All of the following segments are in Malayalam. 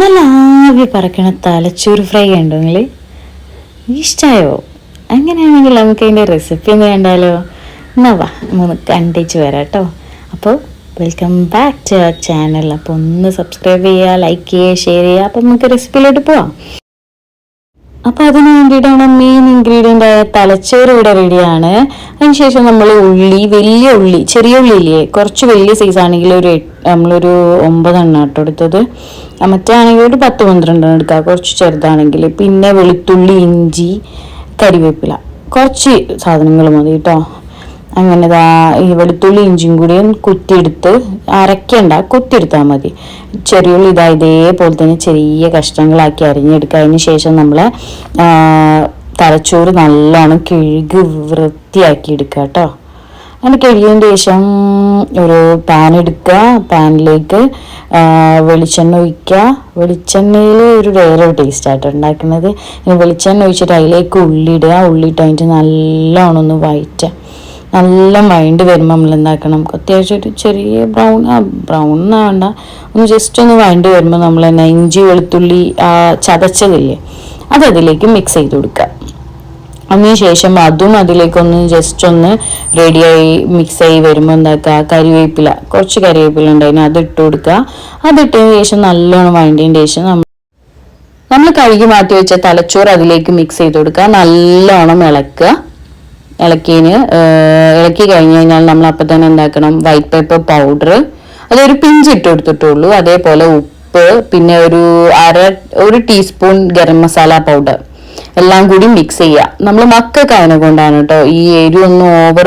നല്ല ആവി പറക്കണ തലച്ചോറ് ഫ്രൈ കണ്ടോ നിങ്ങൾ? ഇഷ്ടമായോ? അങ്ങനെയാണെങ്കിൽ നമുക്ക് അതിൻ്റെ റെസിപ്പി ഒന്ന് കണ്ടാലോ? എന്നാ വാ ഒന്ന് കണ്ടിച്ച് വരാം കേട്ടോ. അപ്പോൾ welcome back to our channel. അപ്പോൾ ഒന്ന് സബ്സ്ക്രൈബ് ചെയ്യുക, ലൈക്ക് ചെയ്യുക, ഷെയർ ചെയ്യുക. അപ്പോൾ നമുക്ക് റെസിപ്പിയിലോട്ട് പോവാം. അപ്പോൾ അതിന് വേണ്ടിയിട്ടാണ് മെയിൻ ഇൻഗ്രീഡിയൻ്റ് ആയ തലച്ചോറ് ഇവിടെ റെഡിയാണ്. അതിനുശേഷം നമ്മൾ വലിയ ഉള്ളി, ചെറിയ ഉള്ളി ഇല്ലേ, കുറച്ച് വലിയ സൈസ് ആണെങ്കിൽ നമ്മളൊരു 9 എണ്ണം ഇട്ട് എടുത്തത്. മറ്റേ ആണെങ്കിൽ ഒരു 10-12 എണ്ണം എടുക്കുക, കുറച്ച് ചെറുതാണെങ്കിൽ. പിന്നെ വെളുത്തുള്ളി, ഇഞ്ചി, കരിവേപ്പില, കുറച്ച് സാധനങ്ങൾ മതി കേട്ടോ. അങ്ങനെ ഈ വെളുത്തുള്ളി ഇഞ്ചിയും കൂടിയും കുത്തിയെടുത്ത് അരയ്ക്കണ്ട, കുത്തിയെടുത്താൽ മതി. ചെറിയുള്ളി ഇതേപോലെ തന്നെ ചെറിയ കഷ്ണങ്ങളാക്കി അരിഞ്ഞെടുക്കുക. അതിന് ശേഷം നമ്മൾ തലച്ചോറ് നല്ലോണം കഴുകി വൃത്തിയാക്കി എടുക്കുക കേട്ടോ. അങ്ങനെ കഴുകിയതിന് ശേഷം ഒരു പാൻ എടുക്കുക, പാനിലേക്ക് വെളിച്ചെണ്ണ ഒഴിക്കുക. വെളിച്ചെണ്ണയിൽ ഒരു വേറെ ടേസ്റ്റായിട്ട് ഉണ്ടാക്കുന്നത്. വെളിച്ചെണ്ണ ഒഴിച്ചിട്ട് അതിലേക്ക് ഉള്ളി ഇടുക. ഉള്ളി ഇട്ട് അതിൻ്റെ നല്ലോണം ഒന്ന് വഴറ്റുക. നല്ല വഴണ്ട് വരുമ്പോൾ നമ്മൾ എന്താക്കണം, അത്യാവശ്യം ഒരു ചെറിയ ബ്രൗൺ വേണ്ട, ഒന്ന് ജസ്റ്റ് ഒന്ന് വഴണ്ട് വരുമ്പോൾ നമ്മൾ തന്നെ ഇഞ്ചി വെളുത്തുള്ളി ചതച്ചതില്ലേ അതിലേക്ക് മിക്സ് ചെയ്ത് കൊടുക്കുക. അതിനുശേഷം അതും അതിലേക്കൊന്ന് ജസ്റ്റ് ഒന്ന് റെഡിയായി മിക്സായി വരുമ്പോൾ എന്താക്കുക, കുറച്ച് കരിവേപ്പില ഉണ്ടായിരുന്നു, അത് ഇട്ട് കൊടുക്കുക. അതിട്ടതിന് ശേഷം നല്ലോണം വഴണ്ടിയതിന് ശേഷം നമ്മൾ കഴുകി മാറ്റി വെച്ച തലച്ചോറ് അതിലേക്ക് മിക്സ് ചെയ്ത് കൊടുക്കുക. നല്ലോണം ഇളക്കി കഴിഞ്ഞ് കഴിഞ്ഞാൽ നമ്മൾ അപ്പം തന്നെ എന്താക്കണം, വൈറ്റ് പേപ്പർ പൗഡർ അതൊരു പിഞ്ച് ഇട്ട് കൊടുത്തിട്ടുള്ളൂ. അതേപോലെ ഉപ്പ്, പിന്നെ ഒരു ടീസ്പൂൺ ഗരം മസാല പൗഡർ എല്ലാം കൂടി മിക്സ് ചെയ്യുക. നമ്മൾ മക്കൾക്ക് അതിനെ കൊണ്ടാണ് കേട്ടോ ഈ എരിവൊന്നും ഓവർ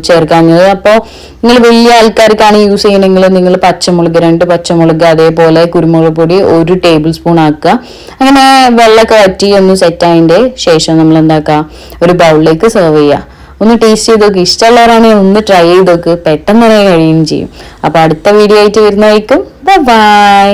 ചേർക്കാഞ്ഞത്. അപ്പോൾ നിങ്ങൾ വലിയ ആൾക്കാർക്കാണ് യൂസ് ചെയ്യണമെങ്കിൽ നിങ്ങൾ 2 പച്ചമുളക് അതേപോലെ കുരുമുളക് പൊടി 1 ടേബിൾ സ്പൂൺ ആക്കുക. അങ്ങനെ വെള്ളമൊക്കെ വറ്റി ഒന്ന് സെറ്റായതിൻ്റെ ശേഷം നമ്മൾ എന്താക്കുക, ഒരു ബൗളിലേക്ക് സെർവ് ചെയ്യുക. ഒന്ന് ടേസ്റ്റ് ചെയ്ത് നോക്ക്. ഇഷ്ടമുള്ളവരാണെങ്കിൽ ഒന്ന് ട്രൈ ചെയ്ത് നോക്ക്, പെട്ടെന്ന് തന്നെ കഴിയുകയും ചെയ്യും. അപ്പോൾ അടുത്ത വീഡിയോ ആയിട്ട് വരുന്നതായിരിക്കും. ബൈ.